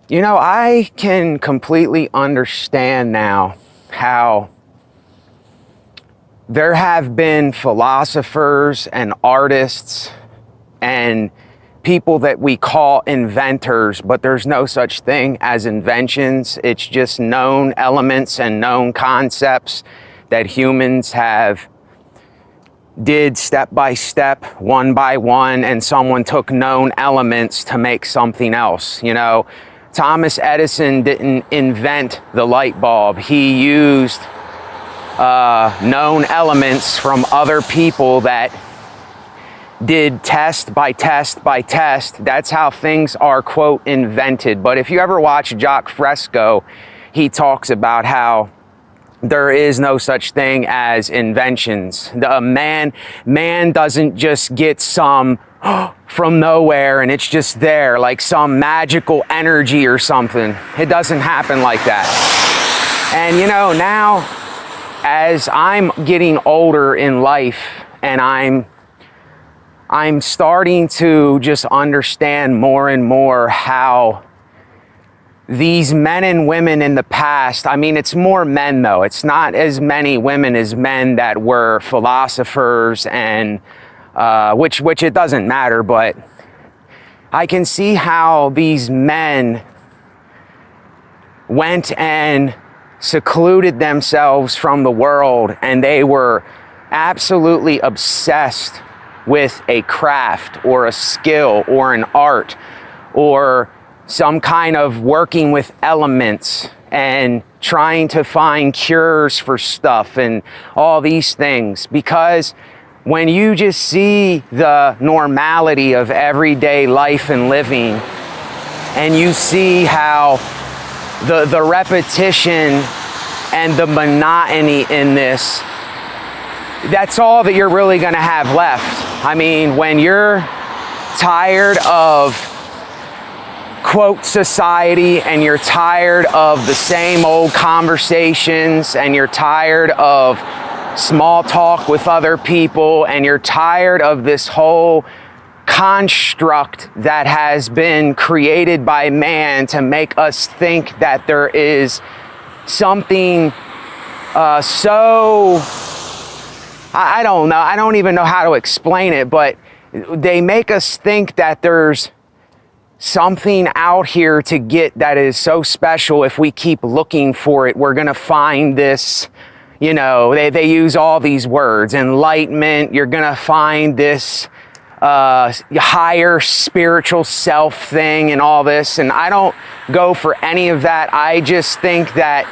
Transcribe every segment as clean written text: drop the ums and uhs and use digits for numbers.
You know, I can completely understand now how there have been philosophers and artists and people that we call inventors, but there's no such thing as inventions. It's just known elements and known concepts that humans have did step by step, one by one, and someone took known elements to make something else. You know, Thomas Edison didn't invent the light bulb. He used known elements from other people that did test by test by test. That's how things are, quote, invented. But if you ever watch Jacques Fresco, he talks about how there is no such thing as inventions. Man doesn't just get some from nowhere and it's just there, like some magical energy or something. It doesn't happen like that. And you know, now as I'm getting older in life and I'm starting to just understand more and more how these men and women in the past, I mean, it's more men though. It's not as many women as men that were philosophers and which it doesn't matter, but I can see how these men went and secluded themselves from the world and they were absolutely obsessed with a craft or a skill or an art or some kind of working with elements and trying to find cures for stuff and all these things. Because when you just see the normality of everyday life and living and you see how the repetition and the monotony in this, that's all that you're really gonna have left. I mean, when you're tired of, quote, society, and you're tired of the same old conversations, and you're tired of small talk with other people, and you're tired of this whole construct that has been created by man to make us think that there is something I don't know, I don't even know how to explain it, but they make us think that there's something out here to get that is so special. If we keep looking for it, we're gonna find this, you know, they use all these words, enlightenment, you're gonna find this higher spiritual self thing and all this, and I don't go for any of that. I just think that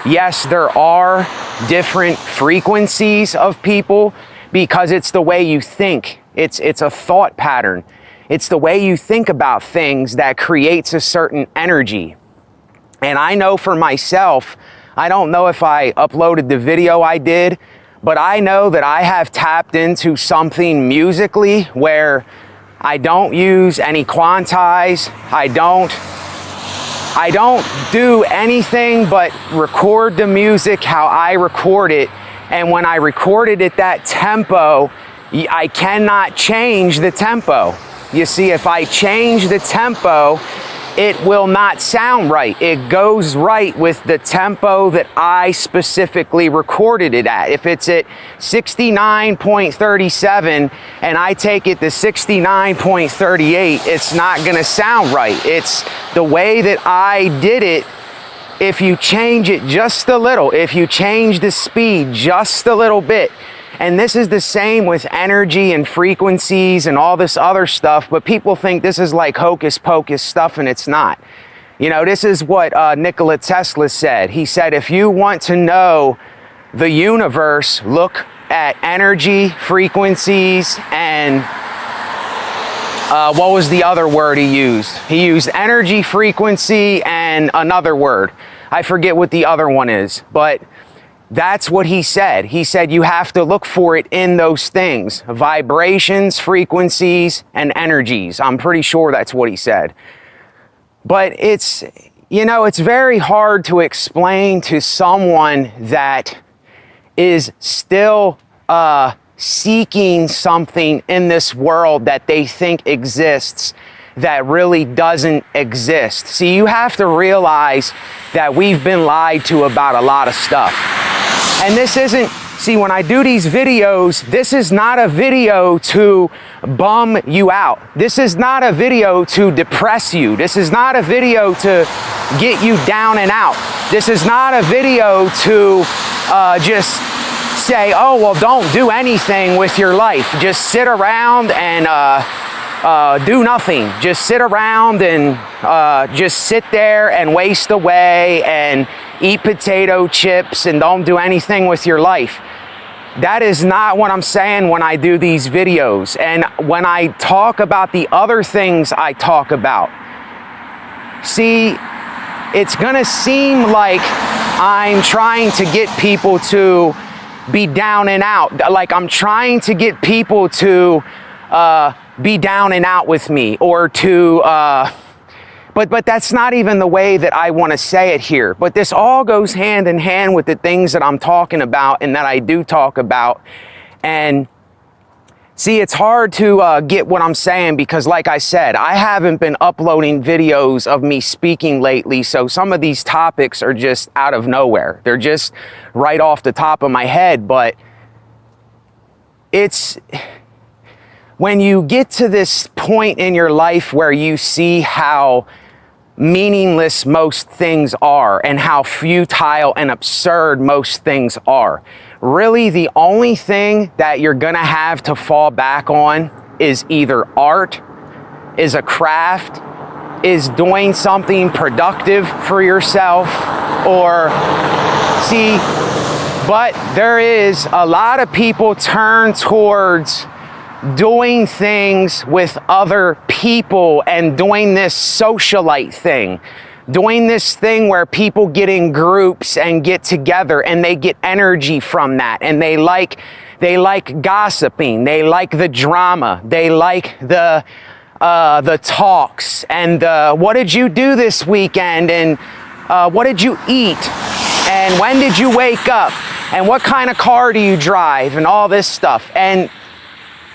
yes, there are different frequencies of people because it's the way you think. It's a thought pattern. It's the way you think about things that creates a certain energy. And I know for myself, I don't know if I uploaded the video I did, but I know that I have tapped into something musically where I don't use any quantize. I don't do anything but record the music how I record it. And when I record it at that tempo, I cannot change the tempo. You see, if I change the tempo, it will not sound right. It goes right with the tempo that I specifically recorded it at. If it's at 69.37 and I take it to 69.38, it's not gonna sound right. It's the way that I did it. If you change it just a little, if you change the speed just a little bit, and this is the same with energy and frequencies and all this other stuff, but people think this is like hocus pocus stuff, and it's not. You know, this is what Nikola Tesla said. He said, if you want to know the universe, look at energy, frequencies, and what was the other word he used? He used energy, frequency, and another word. I forget what the other one is, but that's what he said. He said you have to look for it in those things: vibrations, frequencies, and energies. I'm pretty sure that's what he said. But it's, you know, it's very hard to explain to someone that is still seeking something in this world that they think exists, that really doesn't exist. See, you have to realize that we've been lied to about a lot of stuff. And this isn't, see, when I do these videos, this is not a video to bum you out. This is not a video to depress you. This is not a video to get you down and out. This is not a video to just say, oh, well, don't do anything with your life. Just sit around and do nothing. Just sit around and just sit there and waste away and eat potato chips and don't do anything with your life. That is not what I'm saying when I do these videos. And when I talk about the other things I talk about, see, it's gonna seem like I'm trying to get people to be down and out. Like I'm trying to get people to be down and out with me, or to, but that's not even the way that I want to say it here. But this all goes hand in hand with the things that I'm talking about and that I do talk about. And see, it's hard to get what I'm saying because, like I said, I haven't been uploading videos of me speaking lately, so some of these topics are just out of nowhere. They're just right off the top of my head. But it's when you get to this point in your life where you see how meaningless most things are and how futile and absurd most things are. Really, the only thing that you're gonna have to fall back on is either art, is a craft, is doing something productive for yourself, or see, but there is a lot of people turn towards doing things with other people and doing this socialite thing, doing this thing where people get in groups and get together and they get energy from that, and they like gossiping, they like the drama, they like the talks, and what did you do this weekend, and what did you eat, and when did you wake up, and what kind of car do you drive, and all this stuff. And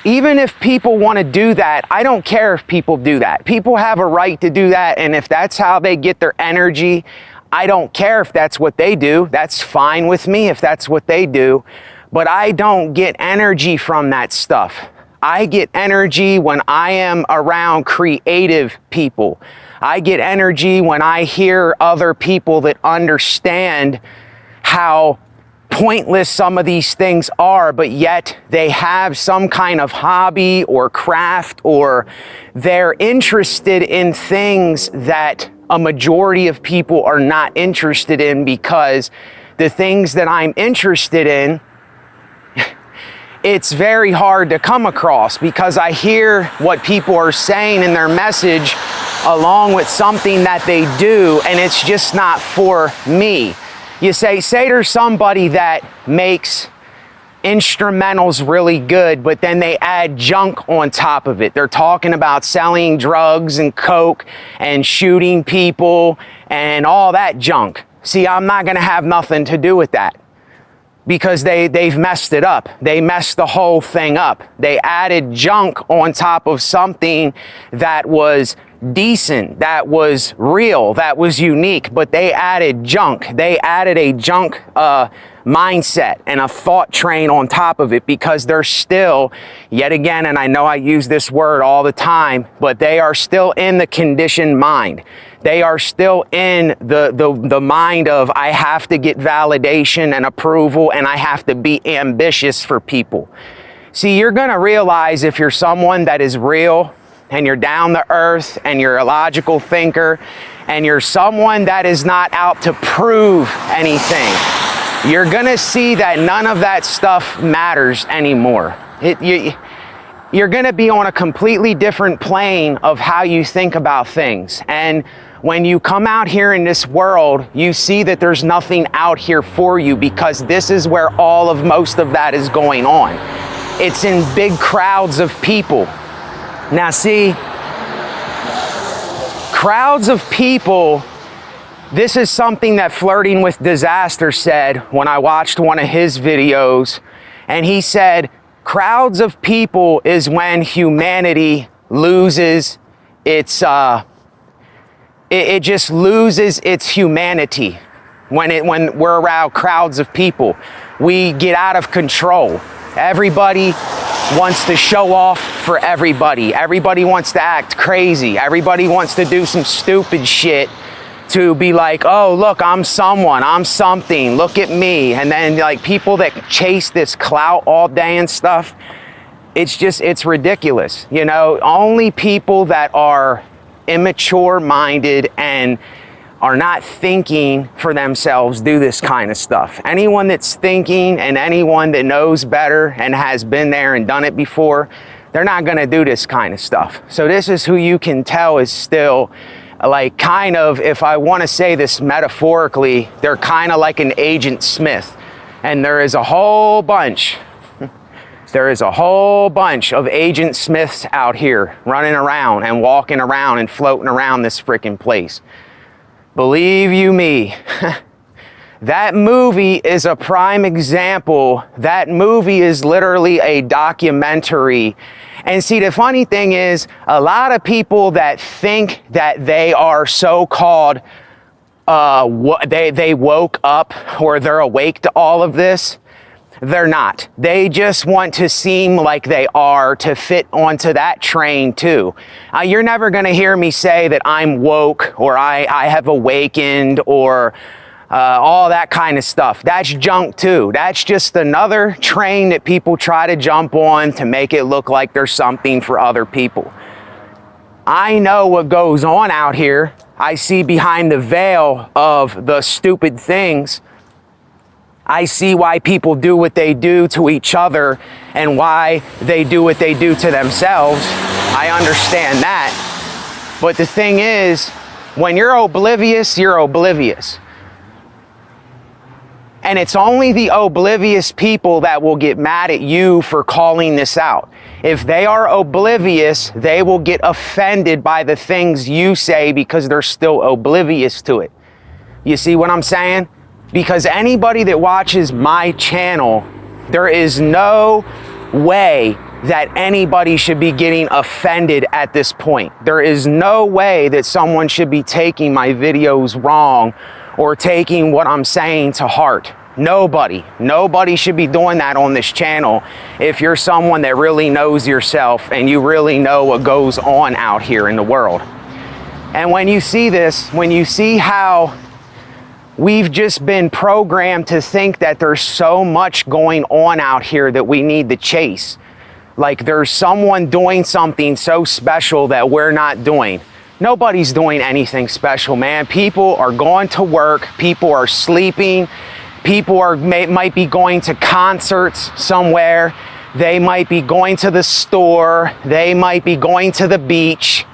even if people want to do that, I don't care if people do that. People have a right to do that, and if that's how they get their energy, I don't care if that's what they do. That's fine with me if that's what they do, but I don't get energy from that stuff. I get energy when I am around creative people. I get energy when I hear other people that understand how pointless some of these things are, but yet they have some kind of hobby or craft, or they're interested in things that a majority of people are not interested in, because the things that I'm interested in, it's very hard to come across, because I hear what people are saying in their message along with something that they do, and it's just not for me. You say there's somebody that makes instrumentals really good, but then they add junk on top of it. They're talking about selling drugs and coke and shooting people and all that junk. See, I'm not gonna have nothing to do with that, because they've messed it up. They messed the whole thing up. They added junk on top of something that was decent, that was real, that was unique, but they added junk. They added a junk mindset and a thought train on top of it, because they're still, yet again, and I know I use this word all the time, but they are still in the conditioned mind. They are still in the mind of, I have to get validation and approval, and I have to be ambitious for people. See, you're gonna realize if you're someone that is real, and you're down to earth, and you're a logical thinker, and you're someone that is not out to prove anything, you're gonna see that none of that stuff matters anymore. You're gonna be on a completely different plane of how you think about things. And when you come out here in this world, you see that there's nothing out here for you, because this is where most of that is going on. It's in big crowds of people. Now see, crowds of people, this is something that Flirting with Disaster said when I watched one of his videos, and he said, crowds of people is when humanity loses it just loses its humanity when we're around crowds of people. We get out of control. Everybody wants to show off for everybody. Everybody wants to act crazy. Everybody wants to do some stupid shit to be like, oh, look, I'm someone, I'm something, look at me. And then like people that chase this clout all day and stuff, it's ridiculous. You know, only people that are immature minded and are not thinking for themselves do this kind of stuff. Anyone that's thinking and anyone that knows better and has been there and done it before, they're not gonna do this kind of stuff. So this is who you can tell is still like kind of, if I wanna say this metaphorically, they're kind of like an Agent Smith. And there is a whole bunch of Agent Smiths out here running around and walking around and floating around this freaking place. Believe you me, that movie is a prime example. That movie is literally a documentary. And see, the funny thing is, a lot of people that think that they are so-called, they woke up or they're awake to all of this, they're not. They just want to seem like they are to fit onto that train too. You're never gonna hear me say that I'm woke or I have awakened or all that kind of stuff. That's junk too. That's just another train that people try to jump on to make it look like there's something for other people. I know what goes on out here. I see behind the veil of the stupid things. I see why people do what they do to each other and why they do what they do to themselves. I understand that. But the thing is, when you're oblivious, you're oblivious. And it's only the oblivious people that will get mad at you for calling this out. If they are oblivious, they will get offended by the things you say because they're still oblivious to it. You see what I'm saying? Because anybody that watches my channel, there is no way that anybody should be getting offended at this point. There is no way that someone should be taking my videos wrong or taking what I'm saying to heart. Nobody should be doing that on this channel if you're someone that really knows yourself and you really know what goes on out here in the world. And when you see this, when you see how we've just been programmed to think that there's so much going on out here that we need to chase. Like there's someone doing something so special that we're not doing. Nobody's doing anything special, man. People are going to work. People are sleeping. People might be going to concerts somewhere. They might be going to the store. They might be going to the beach.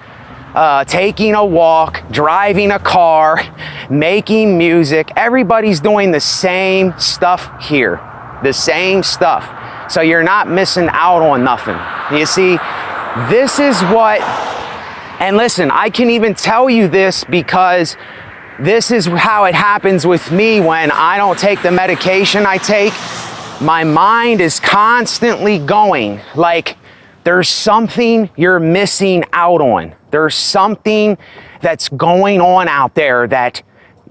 Taking a walk, driving a car, making music. Everybody's doing the same stuff here. The same stuff. So you're not missing out on nothing. You see, this is what, and listen, I can even tell you this because this is how it happens with me when I don't take the medication I take. My mind is constantly going like, there's something you're missing out on. There's something that's going on out there that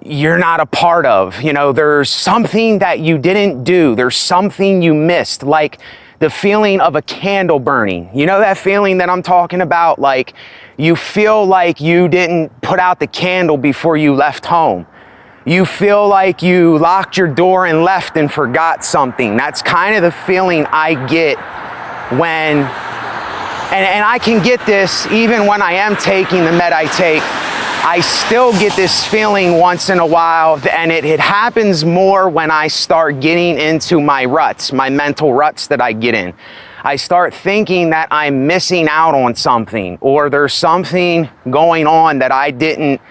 you're not a part of. You know, there's something that you didn't do. There's something you missed, like the feeling of a candle burning. You know that feeling that I'm talking about? Like you feel like you didn't put out the candle before you left home. You feel like you locked your door and left and forgot something. That's kind of the feeling I get when... And I can get this even when I am taking the med I take. I still get this feeling once in a while, and it happens more when I start getting into my ruts, my mental ruts that I get in. I start thinking that I'm missing out on something, or there's something going on that I didn't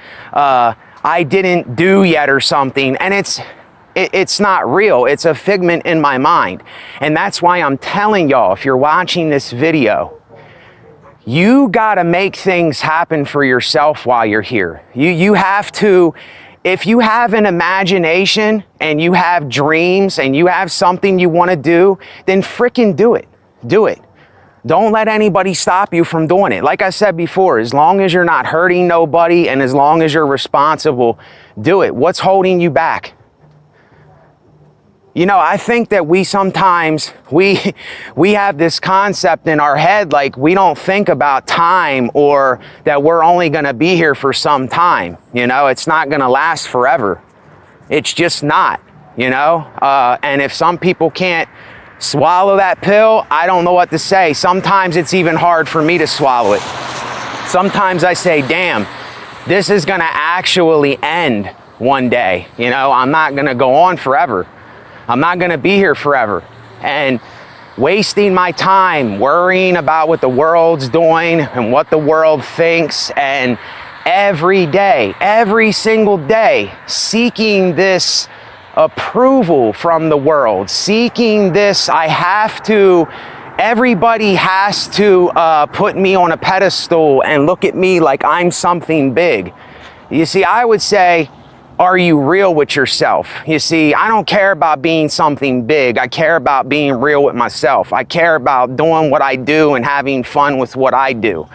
do yet or something, and it's not real. It's a figment in my mind. And that's why I'm telling y'all, if you're watching this video, you gotta make things happen for yourself while you're here. You have to, if you have an imagination and you have dreams and you have something you wanna do, then frickin' do it. Do it. Don't let anybody stop you from doing it. Like I said before, as long as you're not hurting nobody and as long as you're responsible, do it. What's holding you back? You know, I think that we sometimes, we have this concept in our head, like we don't think about time or that we're only going to be here for some time. You know, it's not going to last forever. It's just not, you know, and if some people can't swallow that pill, I don't know what to say. Sometimes it's even hard for me to swallow it. Sometimes I say, damn, this is going to actually end one day. You know, I'm not going to go on forever. I'm not going to be here forever. And wasting my time worrying about what the world's doing and what the world thinks, and every day, every single day, seeking this approval from the world, seeking this, everybody has to put me on a pedestal and look at me like I'm something big. You see, I would say, are you real with yourself? You see, I don't care about being something big. I care about being real with myself. I care about doing what I do and having fun with what I do,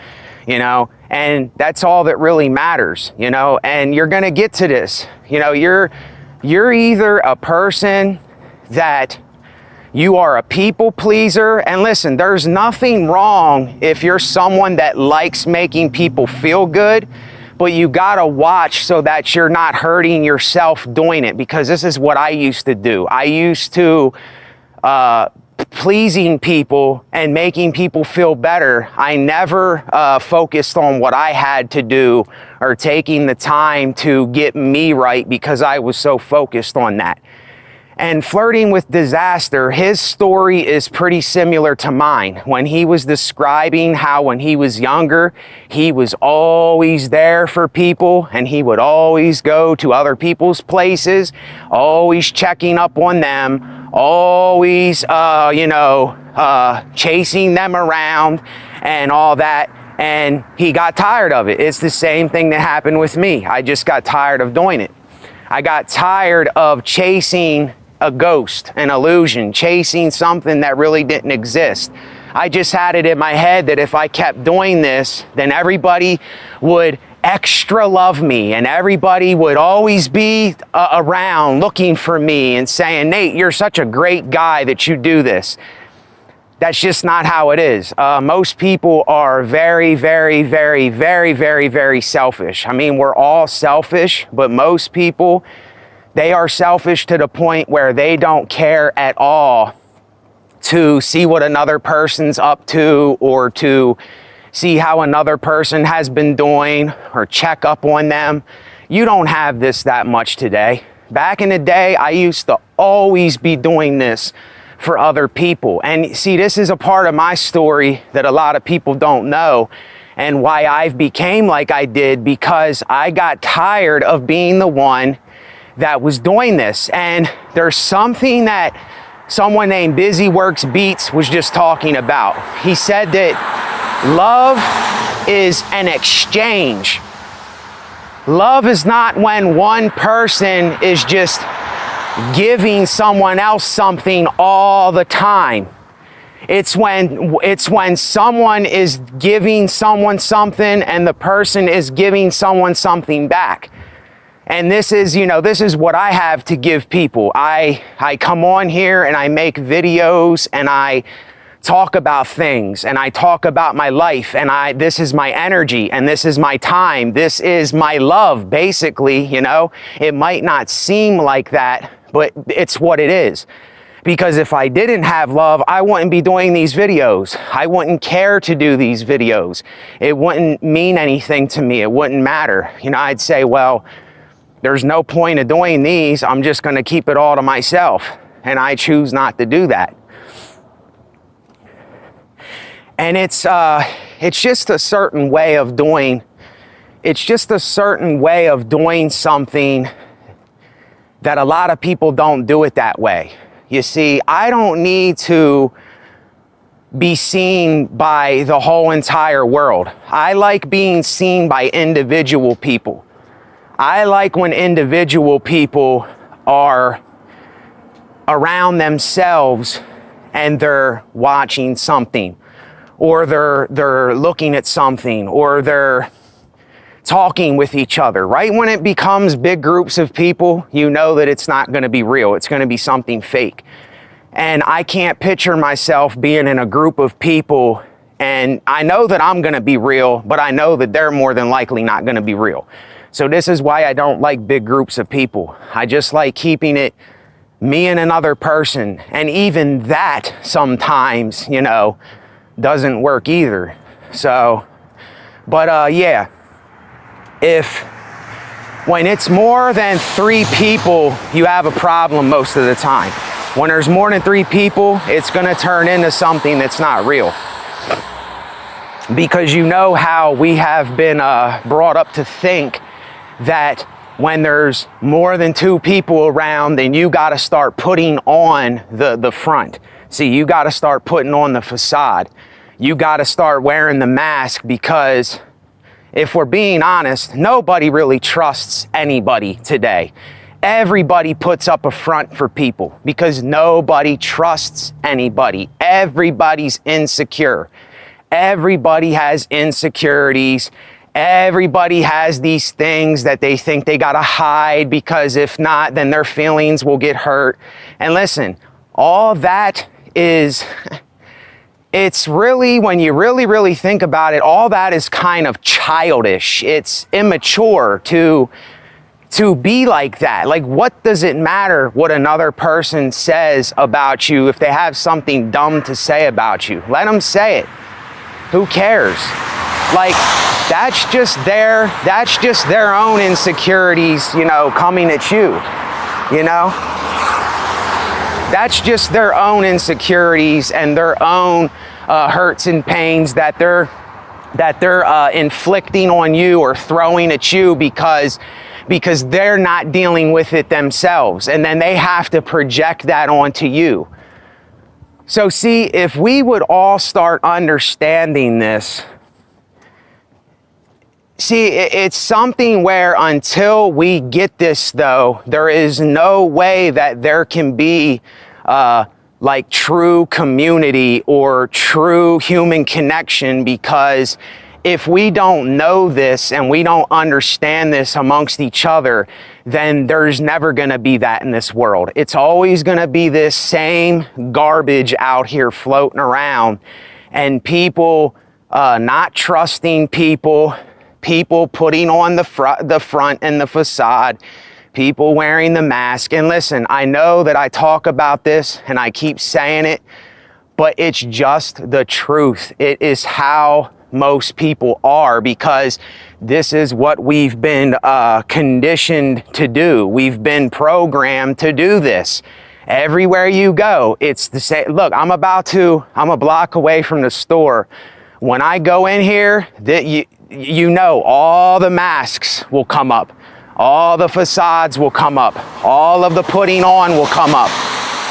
you know, and that's all that really matters, you know, and you're going to get to this, you know, you're either a person that you are a people pleaser, and listen, there's nothing wrong if you're someone that likes making people feel good, but you gotta watch so that you're not hurting yourself doing it, because this is what I used to do. I used to, pleasing people and making people feel better, I never focused on what I had to do or taking the time to get me right, because I was so focused on that. And Flirting with Disaster, his story is pretty similar to mine. When he was describing how when he was younger, he was always there for people and he would always go to other people's places, always checking up on them, always, chasing them around and all that. And he got tired of it. It's the same thing that happened with me. I just got tired of doing it. I got tired of chasing a ghost, an illusion, chasing something that really didn't exist. I just had it in my head that if I kept doing this, then everybody would extra love me and everybody would always be around looking for me and saying, Nate, you're such a great guy that you do this. That's just not how it is. Most people are very, very, very, very, very, very selfish. I mean, we're all selfish, but most people, they are selfish to the point where they don't care at all to see what another person's up to or to see how another person has been doing or check up on them. You don't have this that much today. Back in the day, I used to always be doing this for other people. And see, this is a part of my story that a lot of people don't know, and why I've became like I did, because I got tired of being the one that was doing this. And there's something that someone named Busy Works Beats was just talking about. He said that love is an exchange. Love is not when one person is just giving someone else something all the time. It's when someone is giving someone something and the person is giving someone something back. And this is what I have to give people. I come on here and I make videos and I talk about things and I talk about my life, and this is my energy and this is my time. This is my love, basically, you know. It might not seem like that, but it's what it is. Because if I didn't have love, I wouldn't be doing these videos. I wouldn't care to do these videos. It wouldn't mean anything to me. It wouldn't matter. You know, I'd say, well, there's no point of doing these. I'm just going to keep it all to myself. And I choose not to do that. And it's just a certain way of doing, something that a lot of people don't do it that way. You see, I don't need to be seen by the whole entire world. I like being seen by individual people. I like when individual people are around themselves and they're watching something, or they're looking at something, or they're talking with each other. Right when it becomes big groups of people, you know that it's not going to be real. It's going to be something fake. And I can't picture myself being in a group of people, and I know that I'm going to be real, but I know that they're more than likely not going to be real. So this is why I don't like big groups of people. I just like keeping it me and another person. And even that sometimes, you know, doesn't work either. So, but yeah, when it's more than 3 people, you have a problem most of the time. When there's more than 3 people, it's going to turn into something that's not real. Because you know how we have been brought up to think that when there's more than 2 people around, then you got to start putting on the front. See, you got to start putting on the facade. You got to start wearing the mask, because if we're being honest, nobody really trusts anybody today. Everybody puts up a front for people because nobody trusts anybody. Everybody's insecure. Everybody has insecurities. Everybody has these things that they think they gotta hide, because if not, then their feelings will get hurt. And listen, all that is, it's really, when you really think about it, all that is kind of childish. It's immature to be like that. Like, what does it matter what another person says about you if they have something dumb to say about you? Let them say it. Who cares? Like, that's just their own insecurities, you know, coming at you, you know? That's just their own insecurities and their own hurts and pains that they're inflicting on you or throwing at you because they're not dealing with it themselves, and then they have to project that onto you. So see, if we would all start understanding this, see, it's something where until we get this, though, there is no way that there can be like true community or true human connection, because if we don't know this and we don't understand this amongst each other, then there's never going to be that in this world. It's always going to be this same garbage out here floating around, and people not trusting people, people putting on the front and the facade, people wearing the mask. And listen, I know that I talk about this and I keep saying it, but it's just the truth. It is how most people are, because this is what we've been conditioned to do. We've been programmed to do this. Everywhere you go, it's the same. Look, I'm a block away from the store. When I go in here, you know, all the masks will come up. All the facades will come up. All of the putting on will come up.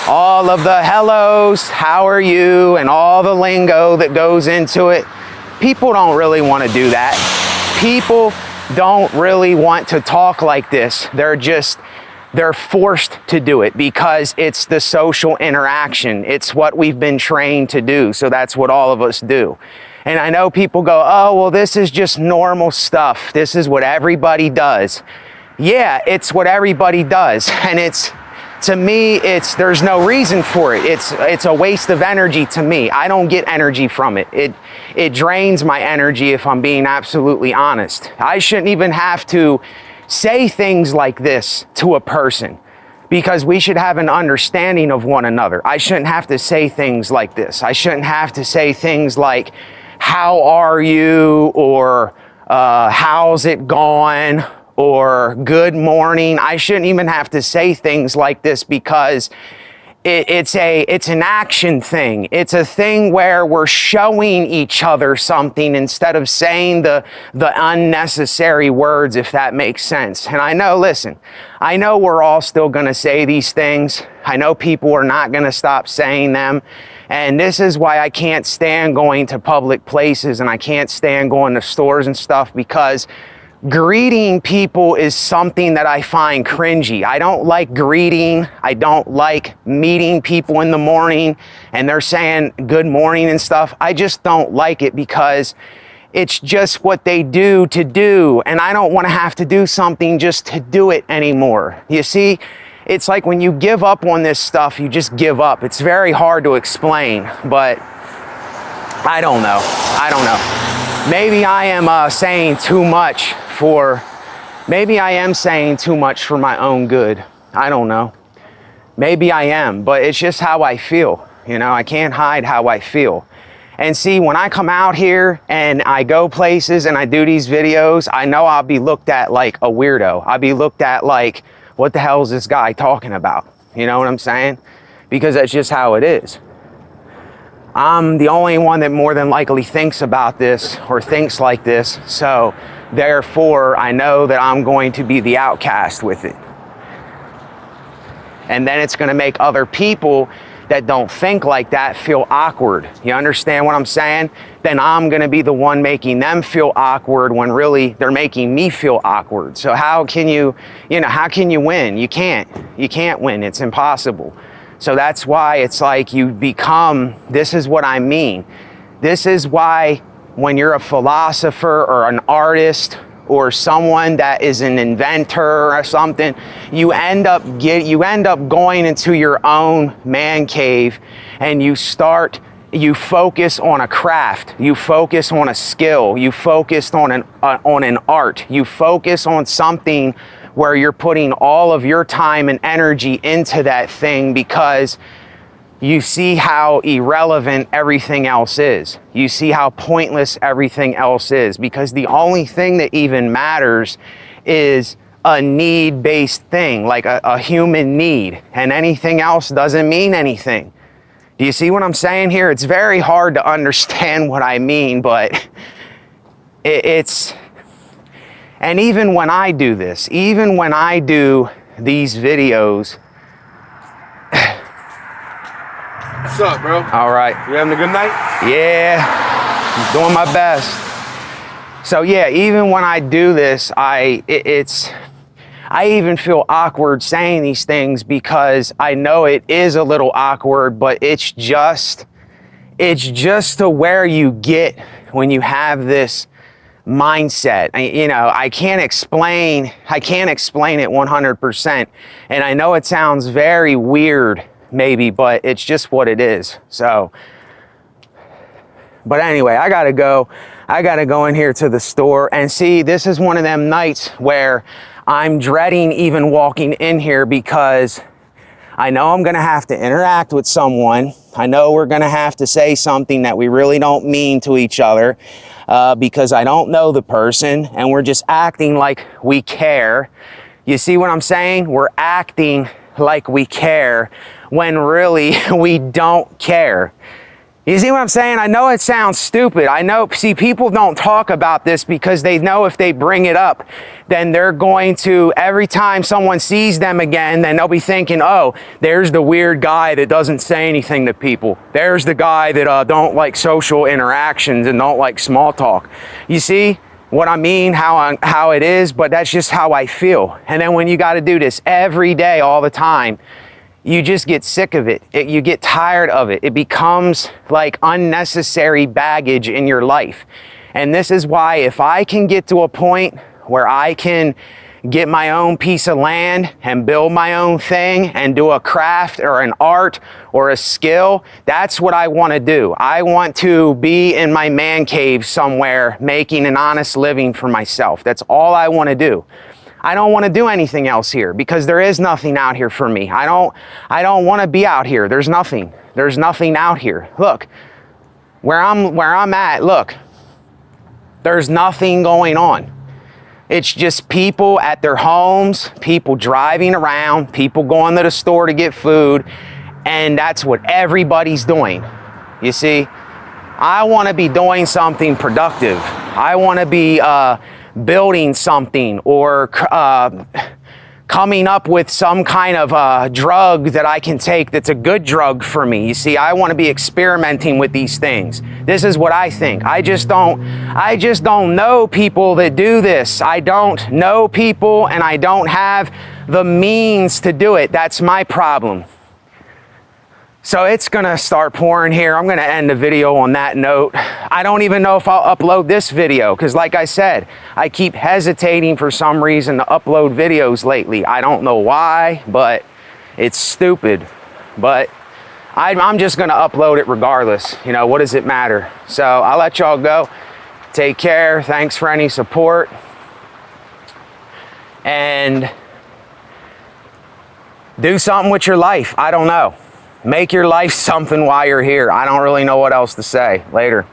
All of the hellos, how are you, and all the lingo that goes into it. People don't really want to do that. People don't really want to talk like this. They're forced to do it because it's the social interaction. It's what we've been trained to do. So that's what all of us do. And I know people go, oh, well, this is just normal stuff. This is what everybody does. Yeah, it's what everybody does. And to me, there's no reason for it. It's a waste of energy to me. I don't get energy from it. It drains my energy, if I'm being absolutely honest. I shouldn't even have to say things like this to a person, because we should have an understanding of one another. I shouldn't have to say things like this. I shouldn't have to say things like, how are you? Or how's it gone? Or good morning. I shouldn't even have to say things like this, because it's an action thing. It's a thing where we're showing each other something instead of saying the unnecessary words, if that makes sense. And I know, listen, I know we're all still going to say these things. I know people are not going to stop saying them. And this is why I can't stand going to public places, and I can't stand going to stores and stuff, because greeting people is something that I find cringy. I don't like greeting. I don't like meeting people in the morning and they're saying good morning and stuff. I just don't like it because it's just what they do to do. And I don't want to have to do something just to do it anymore. You see, it's like when you give up on this stuff, you just give up. It's very hard to explain, but I don't know. I don't know. Maybe I am saying too much maybe I am saying too much for my own good. I don't know. Maybe I am, but it's just how I feel. You know, I can't hide how I feel. And see, when I come out here and I go places and I do these videos, I know I'll be looked at like a weirdo. I'll be looked at like, what the hell is this guy talking about? You know what I'm saying? Because that's just how it is. I'm the only one that more than likely thinks about this or thinks like this. So therefore, I know that I'm going to be the outcast with it. And then it's going to make other people that don't think like that feel awkward. You understand what I'm saying? Then I'm going to be the one making them feel awkward when really they're making me feel awkward. So how can you win? You can't win. It's impossible. So that's why it's like this is what I mean. This is why when you're a philosopher or an artist or someone that is an inventor or something, you end up going into your own man cave and you focus on a craft, you focus on a skill, you focus on an art, you focus on something where you're putting all of your time and energy into that thing because you see how irrelevant everything else is. You see how pointless everything else is because the only thing that even matters is a need-based thing, like a human need, and anything else doesn't mean anything. Do you see what I'm saying here? It's very hard to understand what I mean, but it's... And even when I do this, even when I do these videos... What's up, bro? All right. You having a good night? Yeah, I'm doing my best. So yeah, even when I do this, I even feel awkward saying these things because I know it is a little awkward, but it's just to where you get when you have this mindset. I can't explain it 100%. And I know it sounds very weird maybe, but it's just what it is. So, but anyway, I gotta go in here to the store and see, this is one of them nights where I'm dreading even walking in here because I know I'm gonna have to interact with someone. I know we're gonna have to say something that we really don't mean to each other because I don't know the person and we're just acting like we care. You see what I'm saying? We're acting like we care when really we don't care. You see what I'm saying? I know it sounds stupid. I know, see, people don't talk about this because they know if they bring it up, then they're going to, every time someone sees them again, then they'll be thinking, oh, there's the weird guy that doesn't say anything to people. There's the guy that don't like social interactions and don't like small talk. You see what I mean, how it is, but that's just how I feel. And then when you got to do this every day, all the time, you just get sick of it. You get tired of it. It becomes like unnecessary baggage in your life. And this is why if I can get to a point where I can get my own piece of land and build my own thing and do a craft or an art or a skill, that's what I want to do. I want to be in my man cave somewhere making an honest living for myself. That's all I want to do. I don't want to do anything else here because there is nothing out here for me. I don't want to be out here. There's nothing out here. Look, where I'm at, look, there's nothing going on. It's just people at their homes, people driving around, people going to the store to get food, and that's what everybody's doing. You see, I want to be doing something productive. I want to be building something or coming up with some kind of drug that I can take that's a good drug for me. You see, I want to be experimenting with these things. This is what I think. I just don't know people that do this. I don't know people, and I don't have the means to do it. That's my problem. So it's gonna start pouring here. I'm gonna end the video on that note. I don't even know if I'll upload this video, because like I said, I keep hesitating for some reason to upload videos lately. I don't know why, but it's stupid. But I'm just gonna upload it regardless. You know, what does it matter? So I'll let y'all go. Take care. Thanks for any support. And do something with your life. I don't know. Make your life something while you're here. I don't really know what else to say. Later.